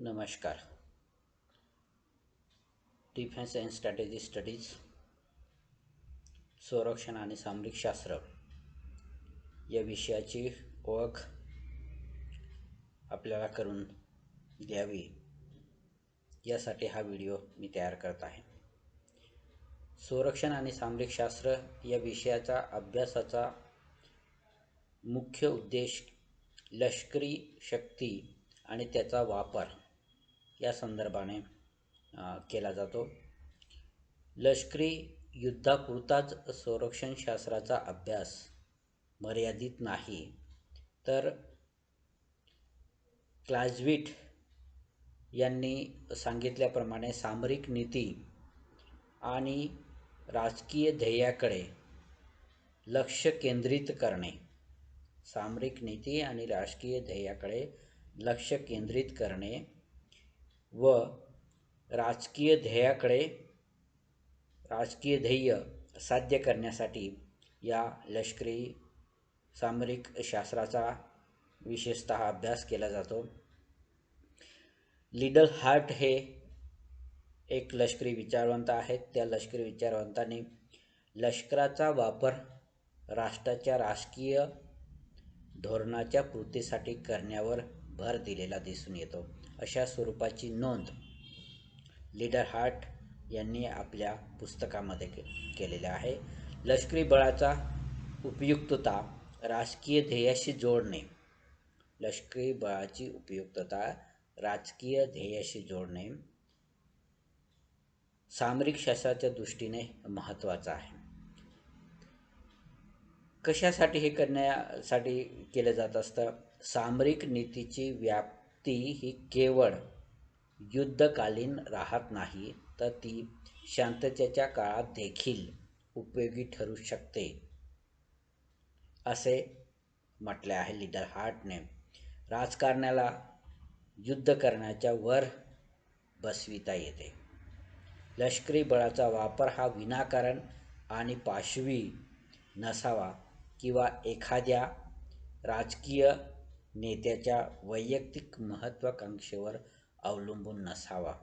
नमस्कार. Defence and strategy studies, संरक्षण आणि सामरिक शास्त्र या विषयाची ओळख आपल्याला करून द्यावी यासाठी हा व्हिडिओ मी तयार करत आहे. संरक्षण आणि सामरिक शास्त्र या विषयाचा अभ्यासाचा मुख्य उद्देश लष्करी शक्ती आणि त्याचा वापर या संदर्भाने केला जातो. लष्करी युद्धापुरताच संरक्षण शास्त्राचा अभ्यास मर्यादित नाही, तर क्लाजविट यांनी सांगितल्याप्रमाणे सामरिक नीती आणि राजकीय ध्येयाकडे लक्ष केंद्रित करणे, सामरिक नीती आणि राजकीय ध्येयाकडे लक्ष केंद्रित करणे व राजकीय ध्येय साध्य करण्यासाठी या लष्करी सामरिक शास्त्राचा विशेषतः अभ्यास केला जातो. लिडल हार्ट हे एक लष्करी विचारवंत आहेत. त्या लष्करी विचारवंतांनी लष्कराचा वापर राष्ट्राच्या राजकीय धोरणाच्या पूर्तीसाठी करण्यावर भर दिलेला दिसून येतो, अशा स्वरूपाची नोंद लिडल हार्ट यांनी आपल्या पुस्तकामध्ये केलेल्या आहे. लष्करी बळाचा उपयुक्तता राजकीय ध्येयाशी जोडणे, लष्करी बळाची उपयुक्तता राजकीय ध्येयाशी जोडणे सामरिक शास्त्राच्या दृष्टीने महत्त्वाचा आहे. कशासाठी हे करण्यासाठी केलं जात असतं? सामरिक नीतीची व्याप्ती ही केवळ युद्धकालीन राहत नाही, तर ती शांततेच्या काळात देखील उपयोगी ठरू शकते, असे म्हटले आहे लिडल हार्टने. राजकारणाला युद्ध करण्याच्या वर बसविता येते. लष्करी बळाचा वापर हा विनाकारण आणि पाशवी नसावा किंवा एखाद्या राजकीय नेत्याच्या वैयक्तिक महत्त्वाकांक्षेवर अवलंबून नसावा,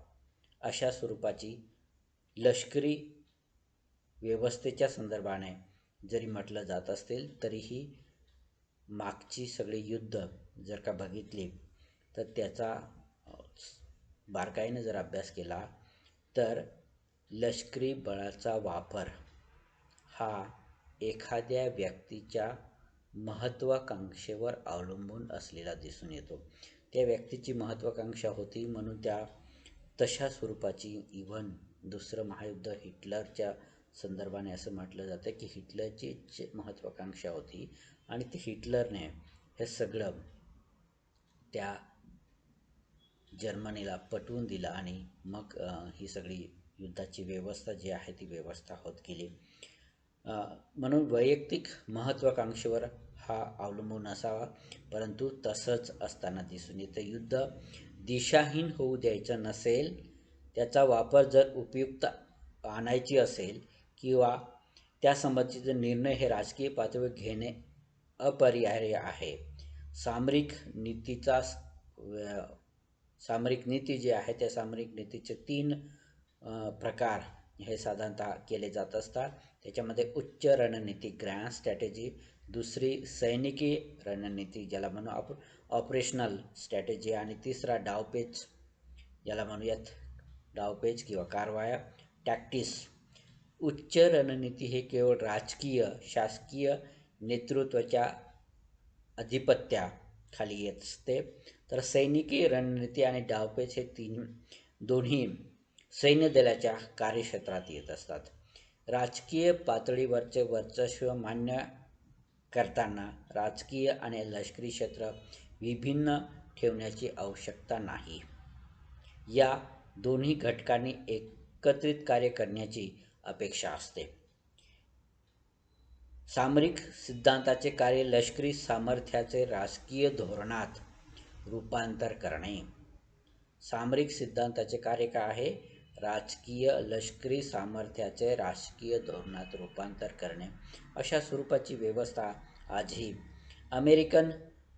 अशा स्वरूपाची लष्करी व्यवस्थेच्या संदर्भाने जरी म्हटलं जात असेल, तरीही मागची सगळी युद्ध जर का बघितली तर त्याचा बारकाईने जर अभ्यास केला तर लष्करी बळाचा वापर हा एखाद्या व्यक्तीच्या महत्त्वाकांक्षेवर अवलंबून असलेला दिसून येतो. त्या व्यक्तीची महत्त्वाकांक्षा होती म्हणून त्या तशा स्वरूपाची, इव्हन दुसरं महायुद्ध हिटलरच्या संदर्भाने असं म्हटलं जातं की हिटलरची महत्त्वाकांक्षा होती आणि ते हिटलरने हे सगळं त्या जर्मनीला पटवून दिलं आणि मग ही सगळी युद्धाची व्यवस्था जी आहे ती व्यवस्था होत गेली. म्हणून वैयक्तिक महत्त्वाकांक्षेवर हा अवलंबून असावा, परंतु तसंच असताना दिसून येतं. युद्ध दिशाहीन होऊ द्यायचं नसेल, त्याचा वापर जर उपयुक्त आणायची असेल किंवा त्यासंबंधीचे निर्णय हे राजकीय पातळीवर घेणे अपरिहार्य आहे. सामरिक नीती जी आहे त्या सामरिक नीतीचे 3 प्रकार हे साधारणतः केले जात असतात. त्याच्यामध्ये उच्च रणनीती, ग्रँड स्ट्रॅटेजी, दुसरी सैनिकी रणनीती ज्याला म्हणू आपण ऑपरेशनल स्ट्रॅटेजी, आणि तिसरा डावपेच ज्याला म्हणूयात डावपेच किंवा कारवाया टॅक्टिस. उच्च रणनीती हे केवळ राजकीय शासकीय नेतृत्वाच्या अधिपत्याखाली येत असते, तर सैनिकी रणनीती आणि डावपेच हे दोन्ही सैन्य दलाच्या कार्यक्षेत्रात येत असतात. राजकीय पातळीवरचे वर्चस्व मान्य करताना राजकीय आणि लष्करी क्षेत्र विभिन्न ठेवण्याची आवश्यकता नाही. या दोन्ही घटकांनी एकत्रित कार्य करण्याची अपेक्षा असते. सामरिक सिद्धांताचे कार्य लष्करी सामर्थ्याचे राजकीय धोरणात रूपांतर करणे. सामरिक सिद्धांताचे कार्य काय आहे? लष्करी सामर्थ्याचे राजकीय धोरणात रूपांतर करणे. अशा स्वरूपाची व्यवस्था आजही अमेरिकन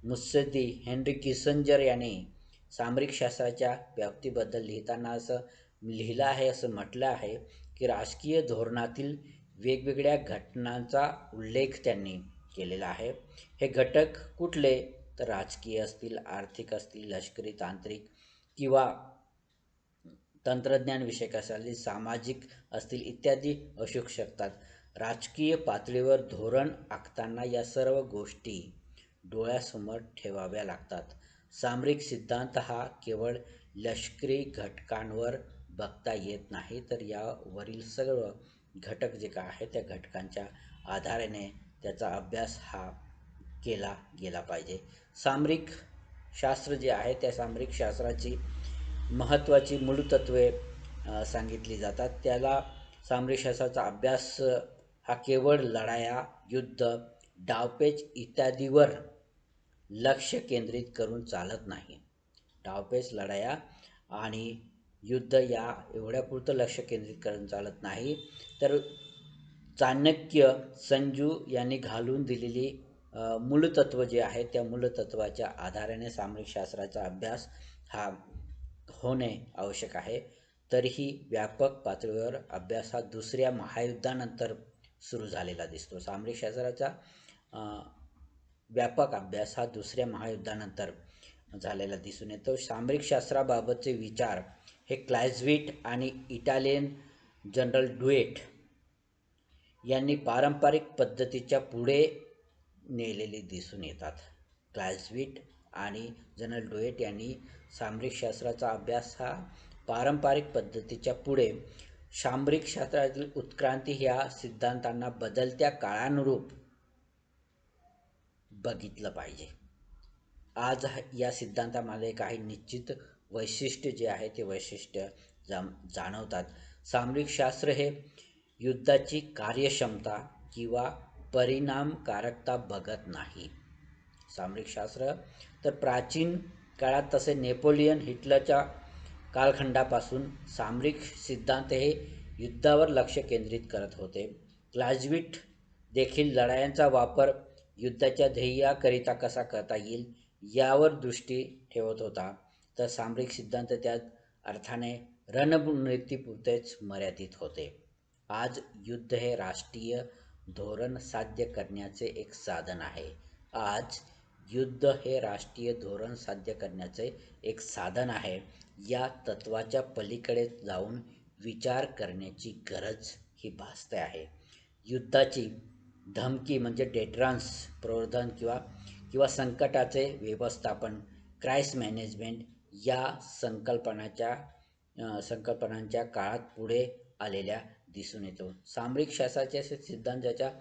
मुत्सद्दी हेनरी किसिंजर यांनी सामरिक शास्त्राच्या व्याप्तीबद्दल लिहिताना असं लिहिलं आहे, असं म्हटलं आहे की राजकीय धोरणातील वेगवेगळ्या घटनांचा उल्लेख त्यांनी केलेला आहे. हे घटक कुठले? तर राजकीय असतील, आर्थिक असतील, लष्करी, तांत्रिक किंवा तंत्रज्ञान विषयक असतील, सामाजिक असतील इत्यादी असू शकतात. राजकीय पातळीवर धोरण आखताना या सर्व गोष्टी डोळ्यासमोर ठेवाव्या लागतात. सामरिक सिद्धांत हा केवळ लष्करी घटकांवर बघता येत नाही, तर यावरील सर्व घटक जे काय आहेत त्या घटकांच्या आधाराने त्याचा अभ्यास हा केला गेला पाहिजे. सामरिक शास्त्र जे आहे त्या सामरिक शास्त्राची महत्त्वाची मूलतत्वे सांगितली जातात. त्याला सामरिक शास्त्राचा अभ्यास हा केवळ लढाया, युद्ध, डावपेच इत्यादीवर लक्ष केंद्रित करून चालत नाही. डावपेच, लढाया आणि युद्ध या एवढ्यापुरतं लक्ष केंद्रित करून चालत नाही, तर चाणक्य, संजू यांनी घालून दिलेली मूलतत्व जे आहे त्या मूलतत्वाच्या आधाराने सामरिक शास्त्राचा अभ्यास हा होणे आवश्यक आहे. तरीही व्यापक पातळीवर अभ्यास हा दुसऱ्या महायुद्धानंतर सुरू झालेला दिसतो. सामरिक शास्त्राचा व्यापक अभ्यास हा दुसऱ्या महायुद्धानंतर झालेला दिसून येतो. सामरिक शास्त्राबाबतचे विचार हे क्लाइझविट आणि इटालियन जनरल ड्युएट यांनी पारंपरिक पद्धतीच्या पुढे नेलेले दिसून येतात. क्लाइझविट आणि जनरल ड्युएट यांनी सामरिक शास्त्राचा अभ्यास हा पारंपरिक पद्धतीच्या पुढे सामरिक शास्त्रातील उत्क्रांती ह्या सिद्धांतांना बदलत्या काळानुरूप बघितलं पाहिजे. आज या सिद्धांतामध्ये काही निश्चित वैशिष्ट्य जे आहे ते वैशिष्ट्य जाणवतात. सामरिक शास्त्र हे युद्धाची कार्यक्षमता किंवा परिणामकारकता बघत नाही. सामरिक शास्त्र तर प्राचीन काळात तसे नेपोलियन हिटलरच्या कालखंडापासून सामरिक सिद्धांत हे युद्धावर लक्ष केंद्रित करत होते. क्लाइझविट देखील लढायांचा वापर युद्धाच्या ध्येयाकरिता कसा करता येईल यावर दृष्टी ठेवत होता, तर सामरिक सिद्धांत त्या अर्थाने रणनीतीपुरतेच मर्यादित होते. आज युद्ध हे राष्ट्रीय धोरण साध्य करण्याचे एक साधन आहे. आज युद्ध हे राष्ट्रीय धोरण साध्य करण्याचे एक साधन आहे. या तत्वाच्या पलीकडे जाऊन विचार करण्याची गरज ही भासते आहे. युद्धाची धमकी म्हणजे डेटरन्स, प्रवर्धन किंवा संकटाचे व्यवस्थापन, क्राइसिस मॅनेजमेंट या संकल्पनांच्या काळात पुढे आलेल्या दिसून येतो. सामरिक शास्त्राच्या सिद्धांताच्या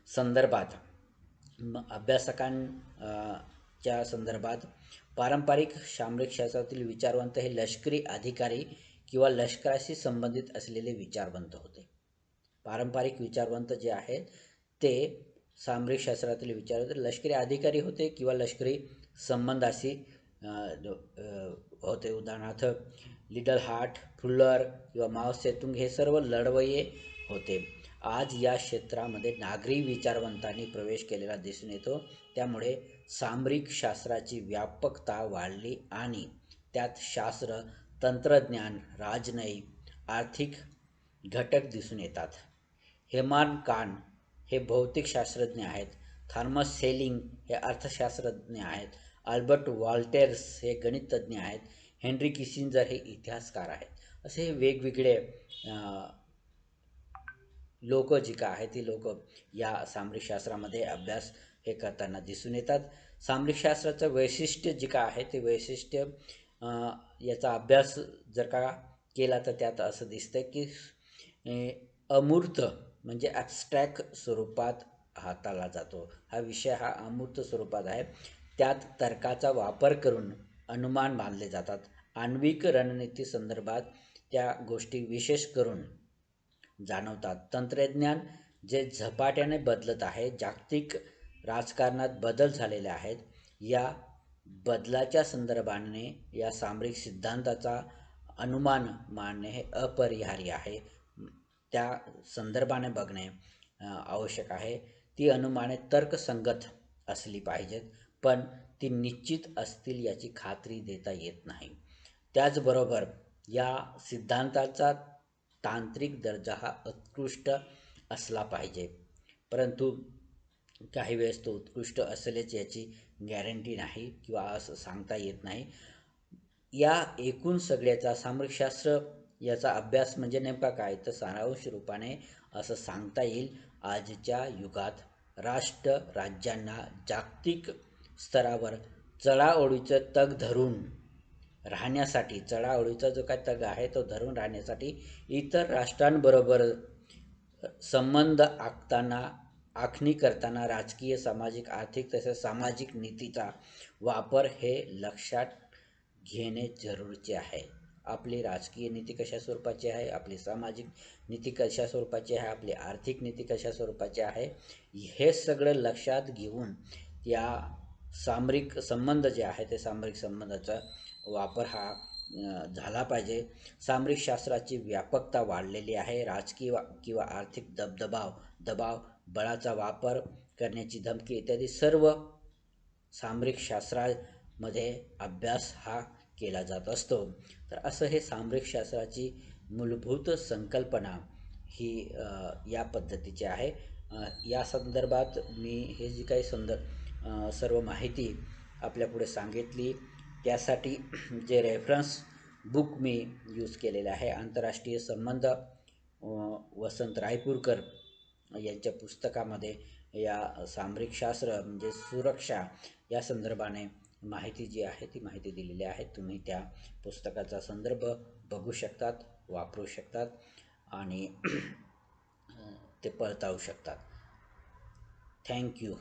संदर्भात अभ्यासकांच्या संदर्भात पारंपरिक सामरिक शास्त्रातील विचारवंत हे लष्करी अधिकारी किंवा लष्कराशी संबंधित असलेले विचारवंत होते. पारंपरिक विचारवंत जे आहेत ते सामरिक शास्त्रातील विचारवंत लष्करी अधिकारी होते किंवा लष्करी संबंधाशी होते. उदाहरणार्थ लिटल हार्ट, फुलर किंवा माओ सेतुंग हे सर्व लढवय्ये होते. आज या क्षेत्रामध्ये नागरी विचारवंतांनी प्रवेश केलेला दिसून येतो. त्यामुळे सामरिक शास्त्राची व्यापकता वाढली आणि त्यात शास्त्र, तंत्रज्ञान, राजनयिक, आर्थिक घटक दिसून येतात. हेमान कान हे भौतिक शास्त्रज्ञ आहेत. थॉमस सेलिंग हे अर्थशास्त्रज्ञ आहेत. अल्बर्ट वॉल्टेर्स हे गणितज्ञ आहेत. हेनरी किसिंजर हे इतिहासकार आहेत. असे वेगवेगळे लोक जी का आहेत ती लोक या सामरिक शास्त्रामध्ये अभ्यास हे करताना दिसून येतात. सामरिक शास्त्राचं वैशिष्ट्य जे का आहे ते वैशिष्ट्य याचा अभ्यास जर का केला तर त्यात असं दिसतं की अमूर्त म्हणजे ॲब्स्ट्रॅक्ट स्वरूपात हाताळला जातो. हा विषय हा अमूर्त स्वरूपात आहे. त्यात तर्काचा वापर करून अनुमान बांधले जातात. आण्विक रणनीती संदर्भात त्या गोष्टी विशेष करून जाणवतात. तंत्रज्ञान जे झपाट्याने बदलत आहे, जागतिक राजकारणात बदल झालेले आहेत. या बदलाच्या संदर्भाने या सामरिक सिद्धांताचा अनुमान मांडणे हे अपरिहार्य आहे. त्या संदर्भाने बघणे आवश्यक आहे. ती अनुमाने तर्कसंगत असली पाहिजेत, पण ती निश्चित असतील याची खात्री देता येत नाही. त्याचबरोबर या सिद्धांताचा तांत्रिक दर्जा हा उत्कृष्ट असला पाहिजे, परंतु काही वेळेस तो उत्कृष्ट असेलच याची गॅरंटी नाही किंवा असं सांगता येत नाही. या एकूण सगळ्याचा सामरिकशास्त्र याचा अभ्यास म्हणजे नेमका काय, तर सारांश रूपाने असं सांगता येईल, आजच्या युगात राष्ट्र राज्यांना जागतिक स्तरावर चढाओढीचं तग धरून राहण्यासाठी, चढाओढीचा जो काय तग आहे तो धरून राहण्यासाठी इतर राष्ट्रांबरोबर संबंध आखणी करताना राजकीय, सामाजिक, आर्थिक तसेच सामाजिक नीतीचा वापर हे लक्षात घेणे जरुरीचे आहे. आपली राजकीय नीती कशा स्वरूपाची आहे, आपली सामाजिक नीती कशा स्वरूपाची आहे, आपली आर्थिक नीती कशा स्वरूपाची आहे, हे सगळं लक्षात घेऊन या सामरिक संबंध जे आहे ते सामरिक संबंधाचा वापर हा झाला पाहिजे. सामरिक शास्त्राची व्यापकता वाढलेली आहे. राजकीय किंवा आर्थिक दबाव, बळाचा वापर करण्याची धमकी इत्यादी सर्व सामरिक शास्त्रामध्ये अभ्यास हा केला जात असतो. तर असं हे सामरिक शास्त्राची मूलभूत संकल्पना ही या पद्धतीची आहे. या संदर्भात मी हे जी काही सर्व माहिती आपल्यापुढे सांगितली त्यासाठी जे रेफरन्स बुक मी यूज केलेलं आहे, आंतरराष्ट्रीय संबंध, वसंत रायपूरकर यांच्या पुस्तकामध्ये या सामरिक शास्त्र म्हणजे सुरक्षा या संदर्भाने माहिती जी आहे ती माहिती दिलेली आहे. तुम्ही त्या पुस्तकाचा संदर्भ बघू शकतात, वापरू शकतात आणि ते पडताळू शकतात. थँक्यू.